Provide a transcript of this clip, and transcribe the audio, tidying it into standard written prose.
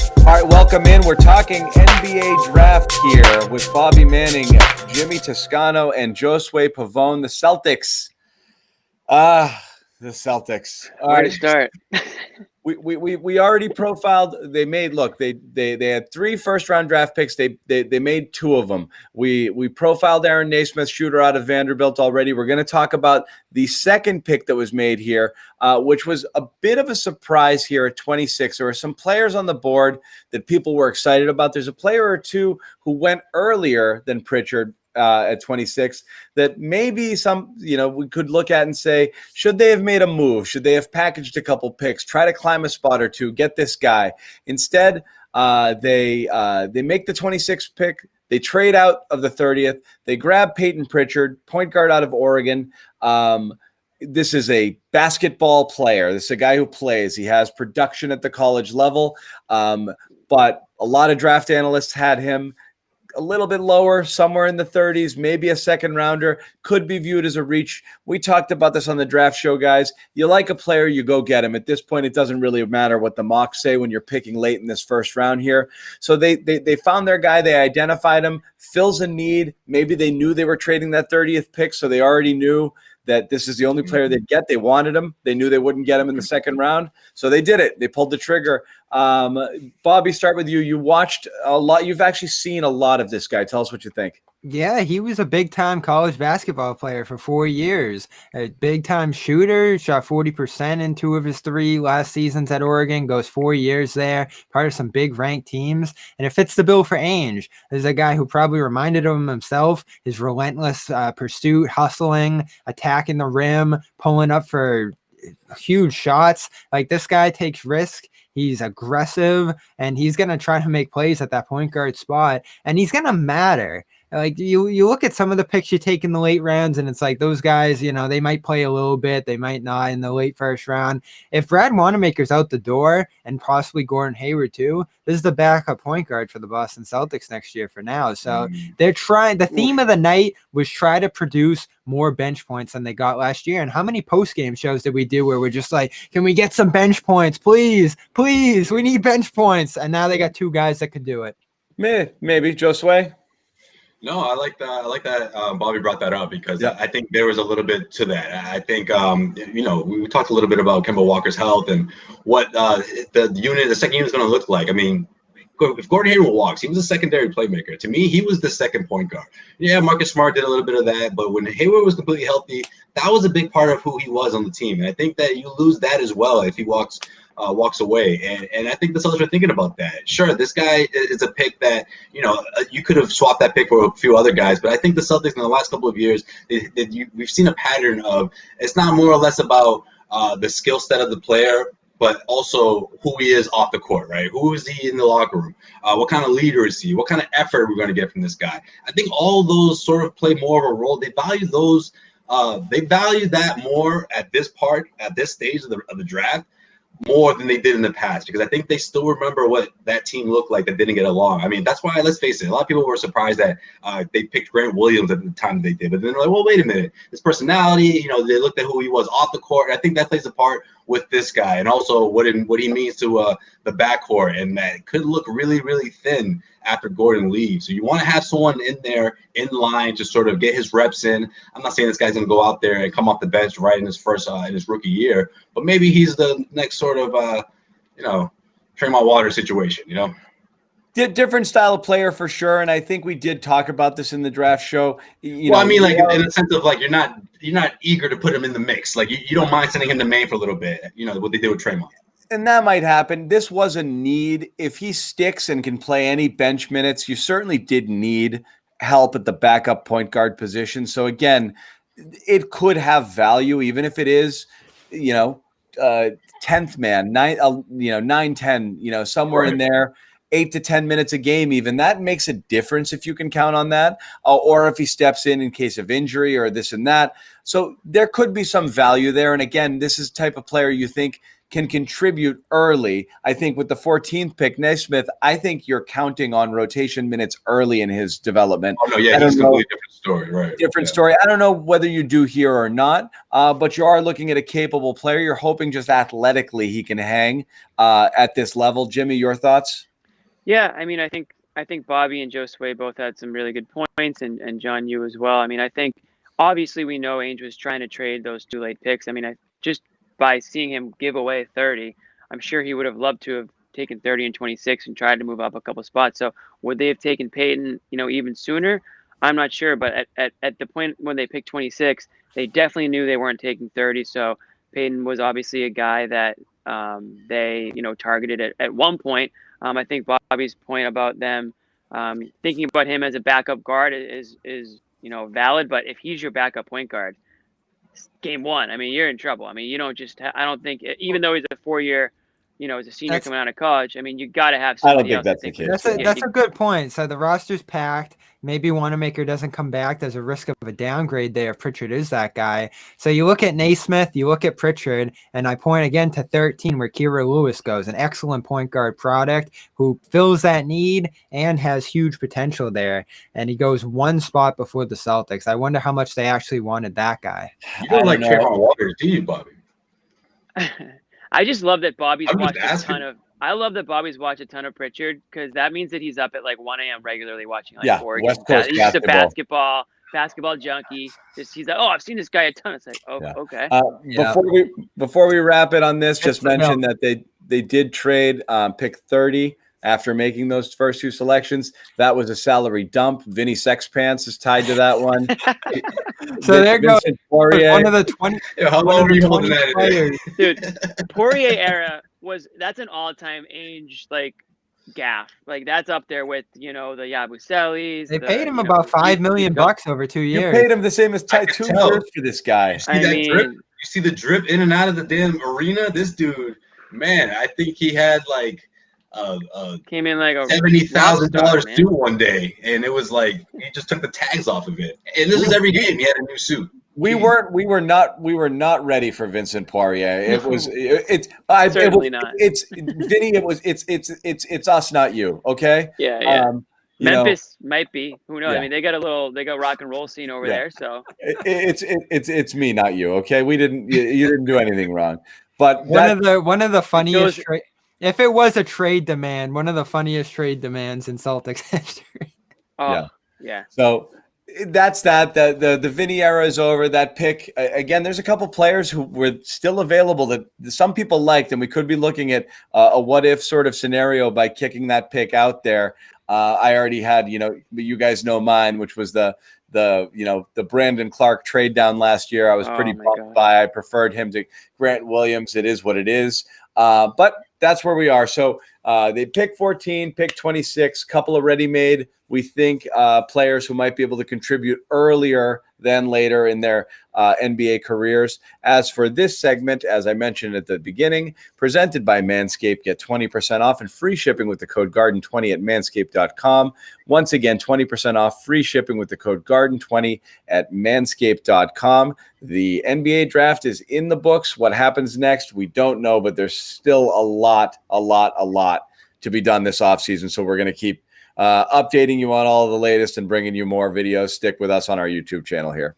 All right, welcome in. We're talking NBA draft here with Bobby Manning, Jimmy Toscano, and Josue Pavon, the Celtics. The Celtics. All Where right. to start? We already profiled. They had 3 first-round draft picks. They made 2 of them. We profiled Aaron Naismith, shooter out of Vanderbilt already. We're going to talk about the second pick that was made here, which was a bit of a surprise here at 26. There were some players on the board that people were excited about. There's a player or two who went earlier than Pritchard at 26 that maybe we could look at and say, should they have made a move? Should they have packaged a couple picks, try to climb a spot or two, get this guy? Instead, they make the 26th pick. They trade out of the 30th. They grab Payton Prichard, point guard out of Oregon. This is a basketball player. This is a guy who plays. He has production at the college level, but a lot of draft analysts had him a little bit lower, somewhere in the 30s, maybe a second rounder, could be viewed as a reach. We talked about this on the draft show, guys. You like a player, you go get him. At this point, it doesn't really matter what the mocks say when you're picking late in this first round here. So they found their guy. They identified him, fills a need. Maybe they knew they were trading that 30th pick, so they already knew that this is the only player they'd get. They wanted him. They knew they wouldn't get him in the second round. So they did it. They pulled the trigger. Bobby, start with you. You watched a lot. You've actually seen a lot of this guy. Tell us what you think. Yeah, he was a big-time college basketball player for 4 years. A big-time shooter, shot 40% in 2 of his 3 last seasons at Oregon, goes 4 years there, part of some big ranked teams, and it fits the bill for Ainge. There's a guy who probably reminded him himself, his relentless pursuit, hustling, attacking the rim, pulling up for huge shots. Like, this guy takes risk. He's aggressive, and he's going to try to make plays at that point guard spot, and he's going to matter. Like, you look at some of the picks you take in the late rounds, and it's like those guys, they might play a little bit, they might not in the late first round. If Brad Wanamaker's out the door, and possibly Gordon Hayward too, this is the backup point guard for the Boston Celtics next year for now. So they're trying. The theme of the night was try to produce more bench points than they got last year. And how many post-game shows did we do where we're just like, can we get some bench points? Please, we need bench points. And now they got 2 guys that could do it. Maybe. Josue? No, I like that. Bobby brought that up because I think there was a little bit to that. I think, we talked a little bit about Kemba Walker's health and what the second unit is going to look like. I mean, if Gordon Hayward walks, he was a secondary playmaker. To me, he was the second point guard. Yeah, Marcus Smart did a little bit of that, but when Hayward was completely healthy, that was a big part of who he was on the team. And I think that you lose that as well if he walks away. And I think the Celtics are thinking about that. Sure, this guy is a pick that, you could have swapped that pick for a few other guys, but I think the Celtics in the last couple of years, we've seen a pattern of it's not more or less about the skill set of the player, but also who he is off the court, right? Who is he in the locker room? What kind of leader is he? What kind of effort are we going to get from this guy? I think all those sort of play more of a role. They value those. They value that more at this stage of the draft more than they did in the past, because I think they still remember what that team looked like that didn't get along. I mean, that's why, let's face it, a lot of people were surprised that they picked Grant Williams at the time they did, but then they're like, well, wait a minute, his personality, they looked at who he was off the court. I think that plays a part with this guy, and also what he means to the backcourt, and that could look really, really thin after Gordon leaves. So you want to have someone in there in line to sort of get his reps in. I'm not saying this guy's going to go out there and come off the bench right in his first in his rookie year, but maybe he's the next sort of Tremont Waters situation. Different style of player for sure, and I think we did talk about this in the draft show. In the sense of like you're not eager to put him in the mix. Like you don't mind sending him to Maine for a little bit. What they did with Tremont. And that might happen. This was a need. If he sticks and can play any bench minutes, you certainly did need help at the backup point guard position. So again, it could have value, even if it is, 10th man, 9-10, somewhere in there. 8 to 10 minutes a game, even that makes a difference if you can count on that, or if he steps in case of injury or this and that. So there could be some value there. And again, this is the type of player you think can contribute early. I think with the 14th pick, Naismith, I think you're counting on rotation minutes early in his development. Oh, no, yeah, he's a completely different story, right? Different story. I don't know whether you do here or not, but you are looking at a capable player. You're hoping just athletically he can hang at this level. Jimmy, your thoughts? Yeah, I mean, I think Bobby and Josue both had some really good points, and John, you as well. I mean, I think obviously we know Ainge was trying to trade those 2 late picks. I mean, I just by seeing him give away 30, I'm sure he would have loved to have taken 30 and 26 and tried to move up a couple spots. So would they have taken Payton, even sooner? I'm not sure, but at the point when they picked 26, they definitely knew they weren't taking 30. So Payton was obviously a guy that they targeted at one point. I think Bobby's point about them thinking about him as a backup guard is valid. But if he's your backup point guard, game one, I mean, you're in trouble. I mean, you don't just. I don't think even though he's a 4-year, as a senior coming out of college. I mean, you got to have I don't somebody think else. that's the case. That's a good point. So the roster's packed. Maybe Wanamaker doesn't come back. There's a risk of a downgrade there if Pritchard is that guy. So you look at Naismith, you look at Pritchard, and I point again to 13 where Kira Lewis goes, an excellent point guard product who fills that need and has huge potential there. And he goes one spot before the Celtics. I wonder how much they actually wanted that guy. You don't like Kemba Walker, do you, Bobby? I just love that Bobby's I'm just watched a asking. ton of. I love that Bobby's watched a ton of Pritchard because that means that he's up at like 1 a.m. regularly watching Oregon. West Coast He's just a basketball junkie. He's like, oh, I've seen this guy a ton. It's like, oh, okay. Before we wrap it on this, just mention that they did trade pick 30 after making those first 2 selections. That was a salary dump. Vinny Sexpants is tied to that one. So there goes Poirier. One of the 20. How long were you holding that players. Dude, Poirier era that's an all-time Ainge gaff. Like that's up there with the Yabuselis. They paid him about $5 million over 2 years. You paid him the same as 2 years for this guy. You see drip? You see the drip in and out of the damn arena? This dude, man, I think he had came in like a $70,000 suit one day, and it was like he just took the tags off of it. And this is every game he had a new suit. We were not ready for Vincent Poirier. Certainly not. It's Vinny. It's us, not you. Okay. Yeah. Memphis might be. Who knows? Yeah. I mean, they got rock and roll scene over there. So it's me, not you. Okay. You didn't do anything wrong. But one of the funniest. If it was a trade demand, one of the funniest trade demands in Celtics history. Oh yeah. So. That's that. The Vinny era is over. That pick again. There's a couple players who were still available that some people liked, and we could be looking at a what if sort of scenario by kicking that pick out there. I already had, you guys know mine, which was the Brandon Clark trade down last year. I was pretty bummed by. I preferred him to Grant Williams. It is what it is. But that's where we are. So they pick 14, pick 26, couple of ready-made, we think, players who might be able to contribute earlier than later in their NBA careers. As for this segment, as I mentioned at the beginning, presented by Manscaped, get 20% off and free shipping with the code GARDEN20 at manscaped.com. Once again, 20% off, free shipping with the code GARDEN20 at manscaped.com. The NBA draft is in the books. What happens next, we don't know, but there's still a lot to be done this offseason. So we're going to keep updating you on all of the latest and bringing you more videos. Stick with us on our YouTube channel here.